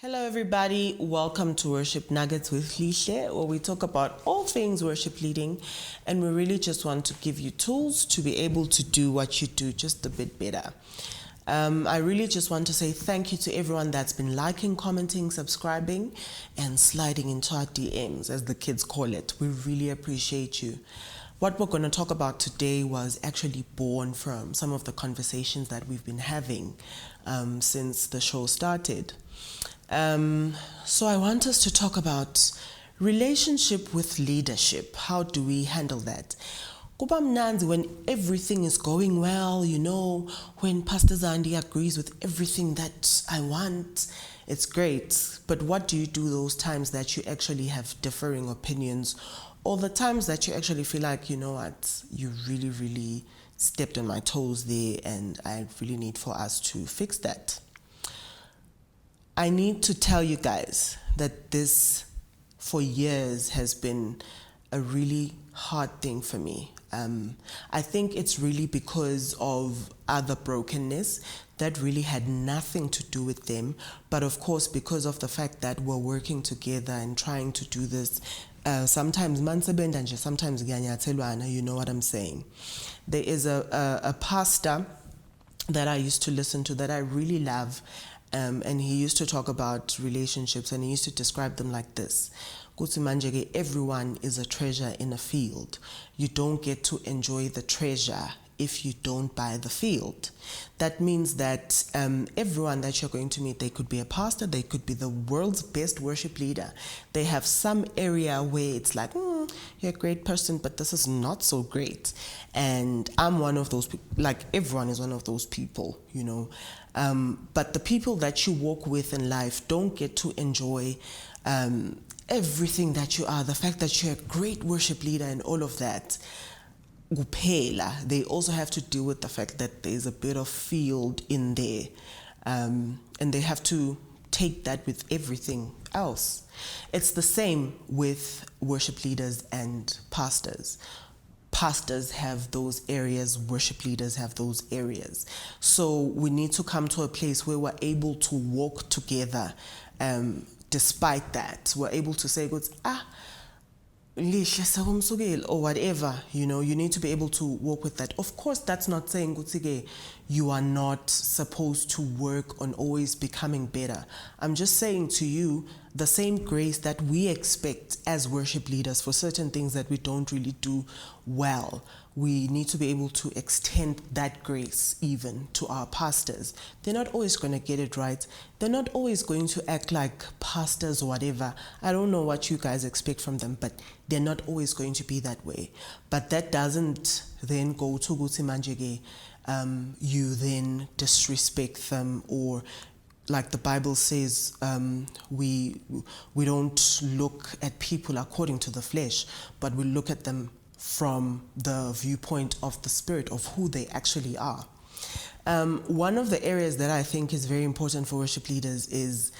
Hello everybody, welcome to Worship Nuggets with Lishe, where we talk about all things worship leading, and we really just want to give you tools to be able to do what you do just a bit better. I really just want to say thank you to everyone that's been liking, commenting, subscribing, and sliding into our DMs, as the kids call it. We really appreciate you. What we're going to talk about today was actually born from some of the conversations that we've been having since the show started. So I want us to talk about relationship with leadership. How do we handle that? Kuba mnandi when everything is going well, when Pastor Zandi agrees with everything that I want, it's great. But what do you do those times that you actually have differing opinions, or the times that you actually feel like, you know what, you really, really stepped on my toes there and I really need for us to fix that? I need to tell you guys that this, for years, has been a really hard thing for me. I think it's really because of other brokenness that really had nothing to do with them, but of course because of the fact that we're working together and trying to do this, sometimes mansabend and sometimes ganyatelwana, you know what I'm saying. There is a pastor that I used to listen to that I really love, and he used to talk about relationships, and he used to describe them like this. Everyone is a treasure in a field. You don't get to enjoy the treasure if you don't buy the field. That means that everyone that you're going to meet, they could be a pastor, they could be the world's best worship leader. They have some area where it's like, you're a great person, but this is not so great. And I'm one of those people, like everyone is one of those people, But the people that you walk with in life don't get to enjoy everything that you are, the fact that you're a great worship leader and all of that. They also have to deal with the fact that there's a bit of field in there, and they have to take that with everything else. It's the same with worship leaders and pastors. Pastors have those areas, worship leaders have those areas. So we need to come to a place where we're able to walk together. Despite that, we're able to say, or whatever, you need to be able to work with that. Of course, that's not saying you are not supposed to work on always becoming better. I'm just saying to you, the same grace that we expect as worship leaders for certain things that we don't really do well, we need to be able to extend that grace even to our pastors. They're not always going to get it right. They're not always going to act like pastors or whatever. I don't know what you guys expect from them, but they're not always going to be that way. But that doesn't then go to Guti Manjege. You then disrespect them, or like the Bible says, we don't look at people according to the flesh, but we look at them from the viewpoint of the spirit of who they actually are. One of the areas that I think is very important for worship leaders is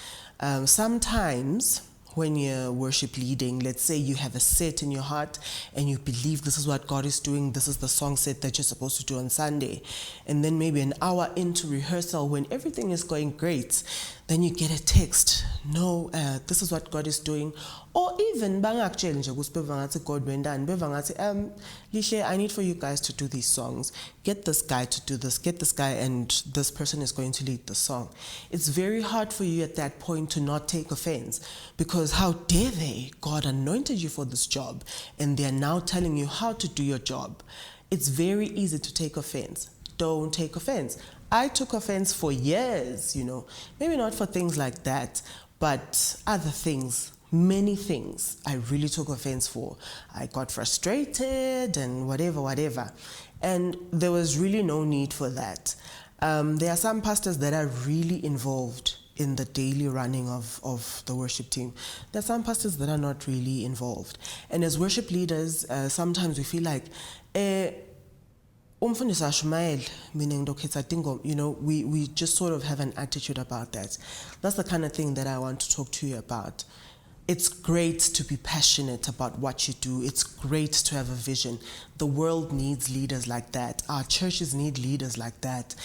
sometimes when you're worship leading, let's say you have a set in your heart and you believe this is what God is doing, this is the song set that you're supposed to do on Sunday, and then maybe an hour into rehearsal when everything is going great, then you get a text, no, this is what God is doing. Or even God, Lishe, I need for you guys to do these songs. Get this guy to do this, get this guy, and this person is going to lead the song. It's very hard for you at that point to not take offense, because how dare they? God anointed you for this job and they're now telling you how to do your job. It's very easy to take offense. Don't take offense. I took offense for years, maybe not for things like that, but other things. Many things I really took offense for. I got frustrated and whatever. And there was really no need for that. There are some pastors that are really involved in the daily running of the worship team. There are some pastors that are not really involved. And as worship leaders, sometimes we feel like, we just sort of have an attitude about that. That's the kind of thing that I want to talk to you about. It's great to be passionate about what you do. It's great to have a vision. The world needs leaders like that. Our churches need leaders like that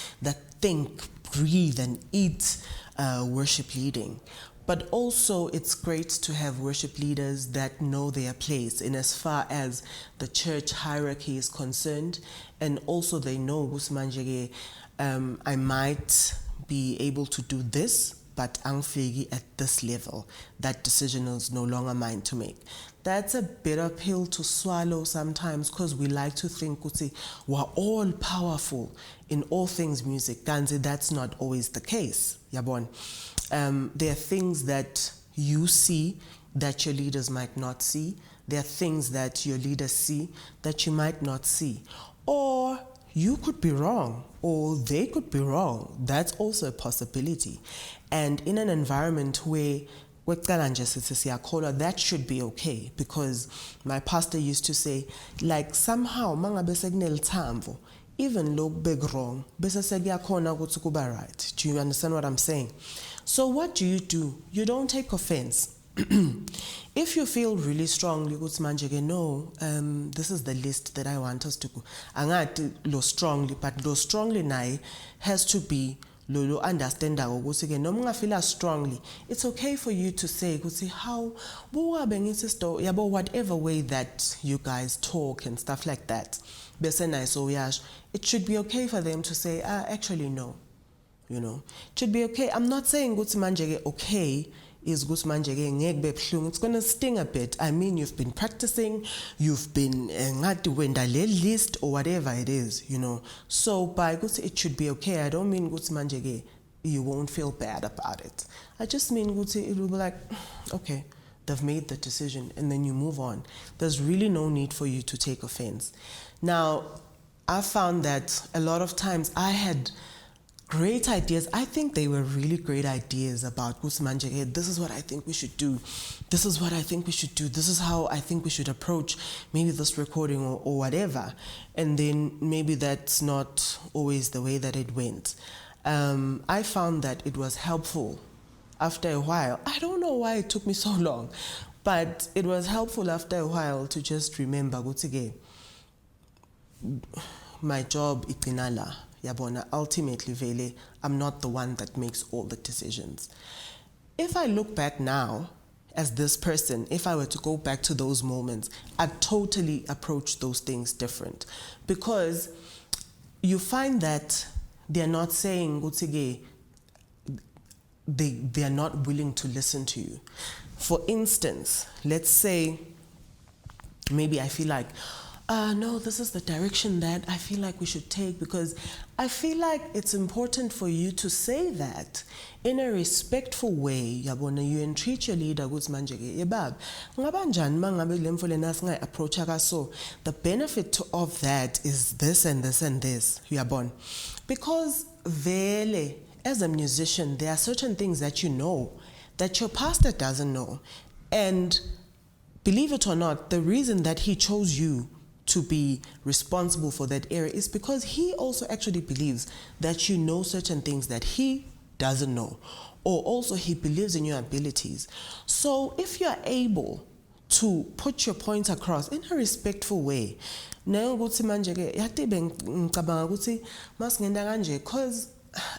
think, breathe, and eat worship leading. But also it's great to have worship leaders that know their place in as far as the church hierarchy is concerned, and also they know Gusmanjege, I might be able to do this, but angfigi at this level. That decision is no longer mine to make. That's a bitter pill to swallow sometimes, because we like to think we're all powerful in all things music. Ganze, that's not always the case. Yabon. There are things that you see that your leaders might not see. There are things that your leaders see that you might not see. Or you could be wrong, or they could be wrong. That's also a possibility. And in an environment where that should be okay, because my pastor used to say, like, somehow even look big wrong, right. Do you understand what I'm saying? So what do? You don't take offense. If you feel really strongly, no, this is the list that I want us to go. Lo strongly, but lo strongly now has to be lo understand no feel strongly. It's okay for you to say, how whatever way that you guys talk and stuff like that. It should be okay for them to say, actually no. You know, it should be okay. I'm not saying okay is it's going to sting a bit. I mean, you've been practicing, you've been list or whatever it is, you know. So by it should be okay. I don't mean you won't feel bad about it. I just mean it will be like, okay, they've made the decision, and then you move on. There's really no need for you to take offense. Now, I found that a lot of times I had great ideas. I think they were really great ideas about Gusmanjege. This is what I think we should do. This is what I think we should do. This is how I think we should approach maybe this recording or whatever. And then maybe that's not always the way that it went. I found that it was helpful after a while. I don't know why it took me so long, but it was helpful after a while to just remember, my job itinala. Yabona, ultimately, Vele, I'm not the one that makes all the decisions. If I look back now, as this person, if I were to go back to those moments, I'd totally approach those things different. Because you find that they're not saying, they are not willing to listen to you. For instance, let's say, maybe I feel like, no, this is the direction that I feel like we should take, because I feel like it's important for you to say that in a respectful way. Yabona, you entreat your leader, so the benefit of that is this and this and this, yabon. Because vele, as a musician, there are certain things that you know that your pastor doesn't know. And believe it or not, the reason that he chose you to be responsible for that area is because he also actually believes that you know certain things that he doesn't know, or also he believes in your abilities. So if you're able to put your points across in a respectful way, because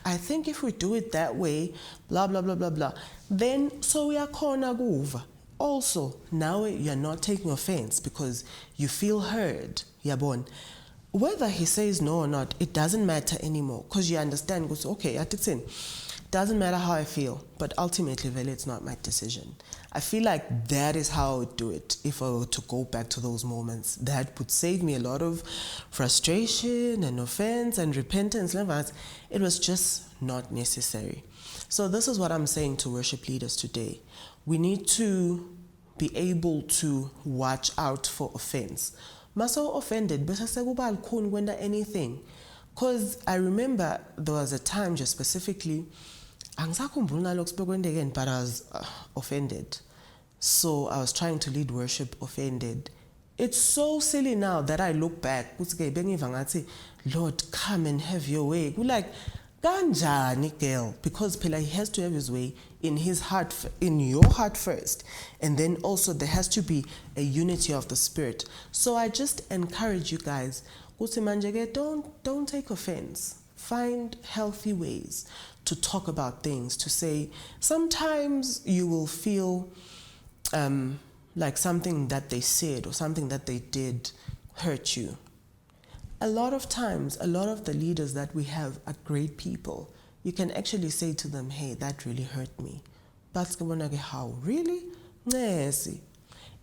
I think if we do it that way, blah blah blah blah blah, then so we are corner over. Also, now you're not taking offense because you feel heard, yabon. Whether he says no or not, it doesn't matter anymore, because you understand, okay, doesn't matter how I feel, but ultimately, Vele, it's not my decision. I feel like that is how I would do it if I were to go back to those moments. That would save me a lot of frustration and offense and repentance. It was just not necessary. So this is what I'm saying to worship leaders today. We need to be able to watch out for offense. Maso offended, but I couldn't wonder anything. Because I remember there was a time just specifically, but I was offended. So I was trying to lead worship offended. It's so silly now that I look back. Lord, come and have your way. We're like, Ganjani girl, because Pela, he has to have his way in his heart, in your heart first, and then also there has to be a unity of the spirit. So I just encourage you guys, don't take offense find healthy ways to talk about things, to say, sometimes you will feel like something that they said or something that they did hurt you. A lot of times, a lot of the leaders that we have are great people. You can actually say to them, hey, that really hurt me. But how? Really? Yes.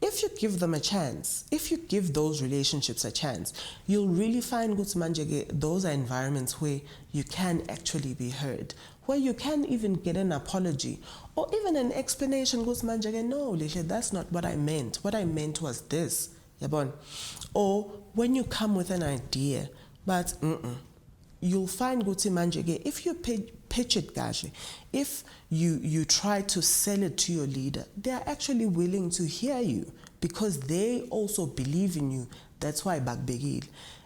If you give them a chance, if you give those relationships a chance, you'll really find those are environments where you can actually be heard, where you can even get an apology or even an explanation. No, that's not what I meant. What I meant was this. Or when you come with an idea, but you'll find if you pitch it casually, if you try to sell it to your leader, they're actually willing to hear you because they also believe in you. That's why bagbegil.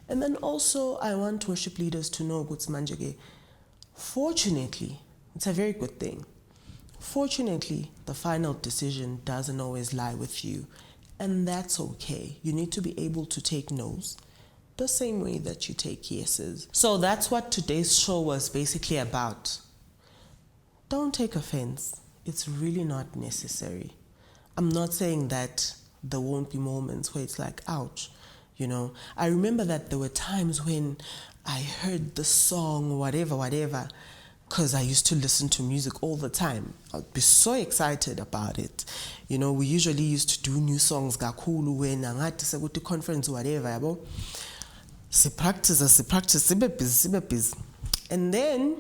And then also I want worship leaders to know fortunately, it's a very good thing. Fortunately, the final decision doesn't always lie with you. And that's okay. You need to be able to take no's the same way that you take yeses. So that's what today's show was basically about. Don't take offense. It's really not necessary. I'm not saying that there won't be moments where it's like, ouch. I remember that there were times when I heard the song, whatever, because I used to listen to music all the time. I'd be so excited about it. We usually used to do new songs, gakulu when I go to conference, whatever. Si practice, sibe busy. And then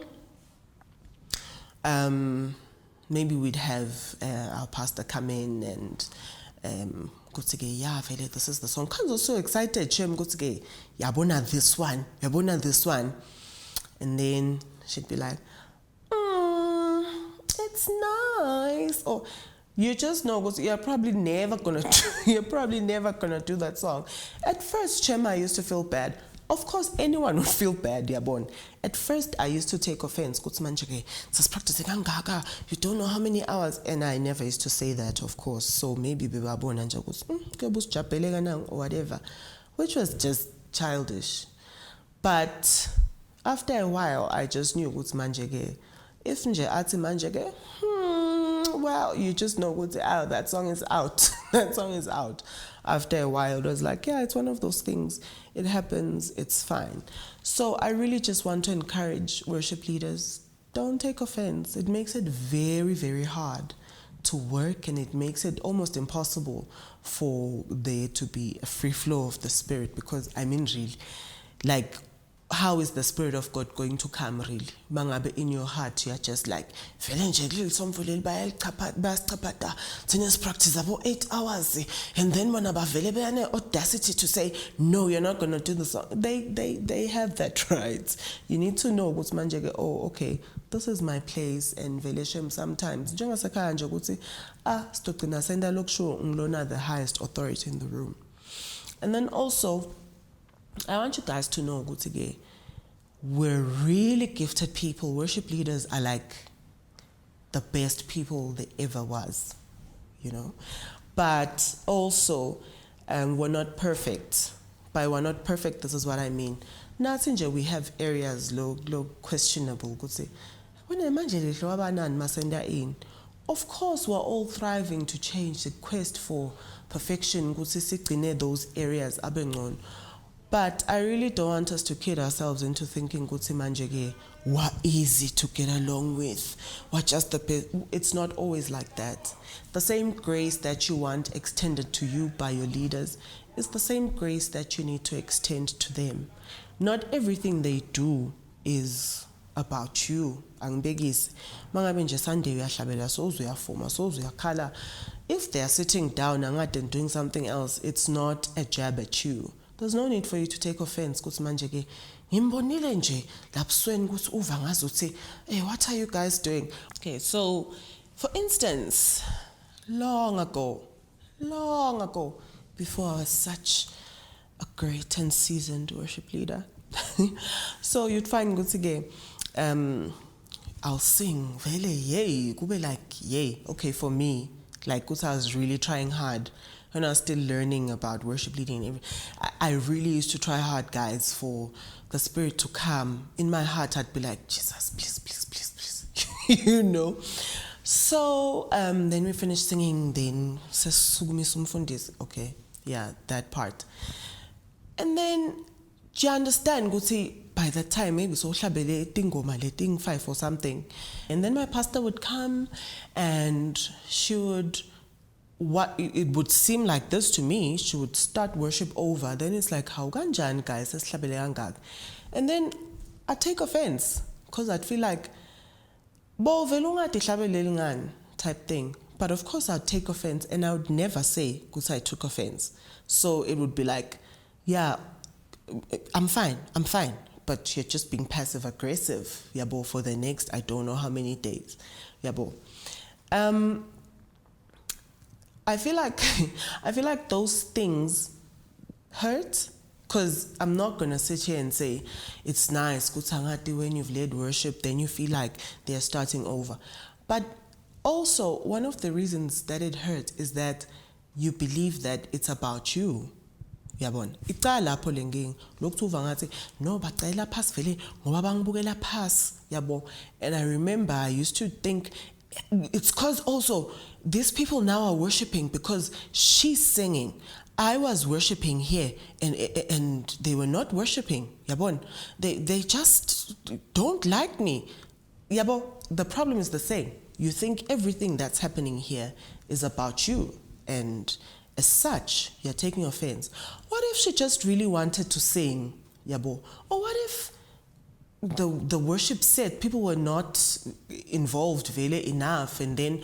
maybe we'd have our pastor come in and go to this is the song. I was so excited. Go to yabona this one. And then she'd be like, it's nice. Or you just know because you're probably never gonna do that song. At first, Chema, I used to feel bad. Of course, anyone would feel bad, Yabon. At first, I used to take offense. You don't know how many hours. And I never used to say that, of course. So maybe or whatever, which was just childish. But after a while, I just knew if nje ati manjege, well, you just know that song is out. That song is out. After a while, it was like, yeah, it's one of those things. It happens, it's fine. So I really just want to encourage worship leaders, don't take offense. It makes it very, very hard to work, and it makes it almost impossible for there to be a free flow of the Spirit, because really, like, how is the Spirit of God going to come really? Mangabe in your heart, you're just like, practice about 8 hours. And then when about audacity to say, no, you're not going to do the song. They have that right. You need to know what's manjege, okay, this is my place. And Veleshem sometimes, the highest authority in the room. And then also, I want you guys to know, we're really gifted people. Worship leaders are like the best people there ever was, But also, we're not perfect. By we're not perfect, this is what I mean. Natinja, we have areas low questionable. Of course, we're all thriving to change, the quest for perfection. Those areas are. But I really don't want us to kid ourselves into thinking we're easy to get along with. It's not always like that. The same grace that you want extended to you by your leaders is the same grace that you need to extend to them. Not everything they do is about you. If they are sitting down and doing something else, it's not a jab at you. There's no need for you to take offense. Hey, what are you guys doing? Okay, so for instance, long ago, before I was such a great and seasoned worship leader, so you'd find I'll sing, vele yay, kube like yay. Okay, for me, like I was really trying hard. when I was still learning about worship leading, I really used to try hard, guys, for the Spirit to come. In my heart, I'd be like, Jesus, please, please, please, please. You know? So then we finished singing, then okay, yeah, that part. And then, do you understand, by that time, maybe so letting 5 or something. And then my pastor would come and she would, what it would seem like this to me, she would start worship over. Then it's like, how ganjan guys, and then I take offense because I'd feel like, type thing. But of course I'd take offense and I would never say because I took offense. So it would be like, yeah, I'm fine. But you're just being passive aggressive, yabo, for the next I don't know how many days. Yabo. I feel like those things hurt. Because I'm not going to sit here and say, it's nice, when you've led worship, then you feel like they're starting over. But also, one of the reasons that it hurts is that you believe that it's about you. Yabon. Icala lapho lenging lokuthu uva ngathi no bacela pass vele ngoba bangibukela pass yabo. And I remember I used to think it's because also these people now are worshiping because she's singing. I was worshiping here and they were not worshiping. Yabon. They just don't like me. Yabo, the problem is the same. You think everything that's happening here is about you, and as such, you're taking offense. What if she just really wanted to sing, yabo? Or what if the worship set, people were not involved really enough, and then,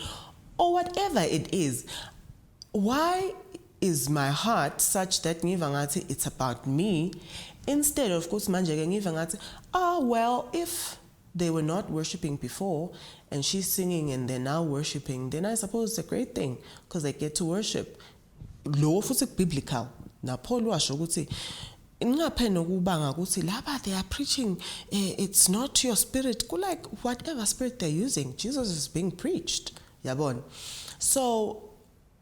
or whatever it is? Why is my heart such that it's about me, instead of course well, if they were not worshiping before and she's singing and they're now worshiping, then I suppose it's a great thing because they get to worship. Lo futhi biblical na Paul washo ukuthi ingaphe nokubanga ukuthi laba they are preaching it's not your spirit, like whatever spirit they're using, Jesus is being preached. Yabon. So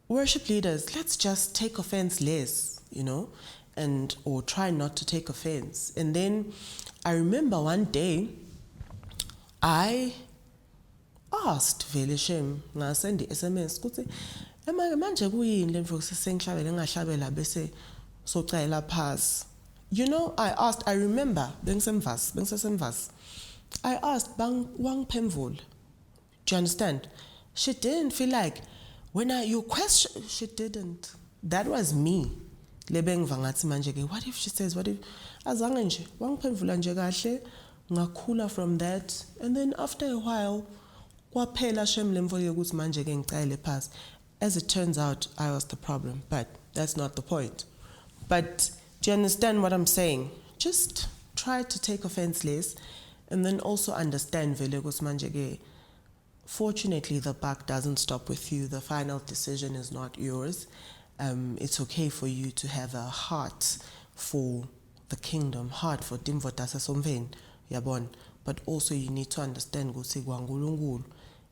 worship leaders, let's just take offense less, and or try not to take offense. And then I remember one day I asked Velishem, I sent the SMS, manje kuyini le mfo sengihlabela engahlabela bese socela pass. I remember bengisemvasi. I asked wangiphendula. Do you understand? She didn't feel like when you question, she didn't. That was me. What if she says, what if azange nje wangiphendula nje kahle ngakhula from that, and then after a while kwaphela shem lemvo yokuthi manje ke ngicela pass. As it turns out, I was the problem, but that's not the point. But do you understand what I'm saying? Just try to take offense less, and then also understand vele ukuthi manje ke fortunately, the buck doesn't stop with you. The final decision is not yours. It's okay for you to have a heart for the kingdom, heart for dimvotasa somven, yabon. But also you need to understand ukuthi kwaNkulunkulu,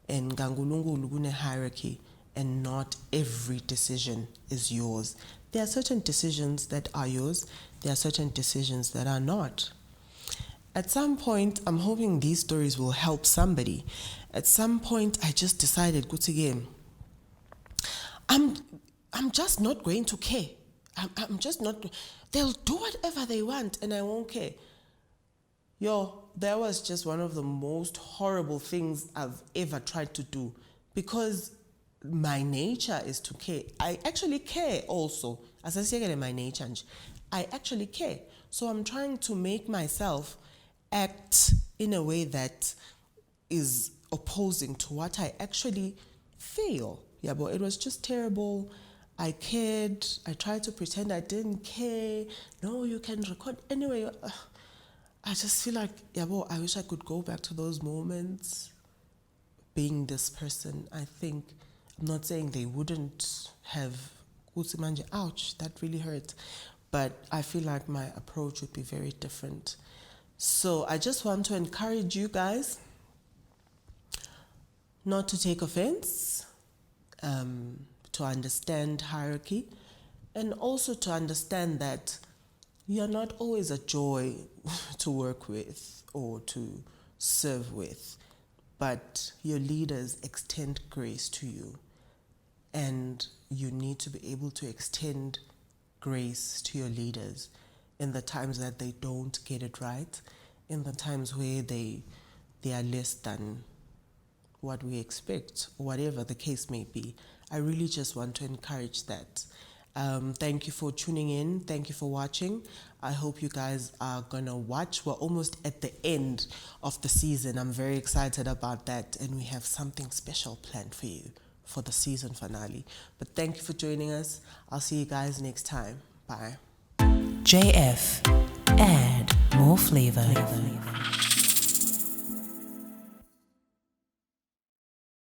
and ngaNkulunkulu kune hierarchy, and not every decision is yours. There are certain decisions that are yours. There are certain decisions that are not. At some point, I'm hoping these stories will help somebody. At some point, I just decided, good again, I'm just not going to care. I'm just not. They'll do whatever they want, and I won't care. That was just one of the most horrible things I've ever tried to do, because my nature is to care. I actually care also. As I say, my nature, I actually care. So I'm trying to make myself act in a way that is opposing to what I actually feel. Yeah, but it was just terrible. I cared. I tried to pretend I didn't care. No, you can record. Anyway, I just feel like, yeah, well, I wish I could go back to those moments being this person. I think, I'm not saying they wouldn't have, ouch, that really hurt. But I feel like my approach would be very different. So I just want to encourage you guys not to take offense, to understand hierarchy, And also to understand that you're not always a joy to work with or to serve with, but your leaders extend grace to you. And you need to be able to extend grace to your leaders in the times that they don't get it right, in the times where they are less than what we expect, or whatever the case may be. I really just want to encourage that. Thank you for tuning in. Thank you for watching. I hope you guys are gonna watch. We're almost at the end of the season. I'm very excited about that, and we have something special planned for you for the season finale. But thank you for joining us. I'll see you guys next time. Bye. JF, add more flavor.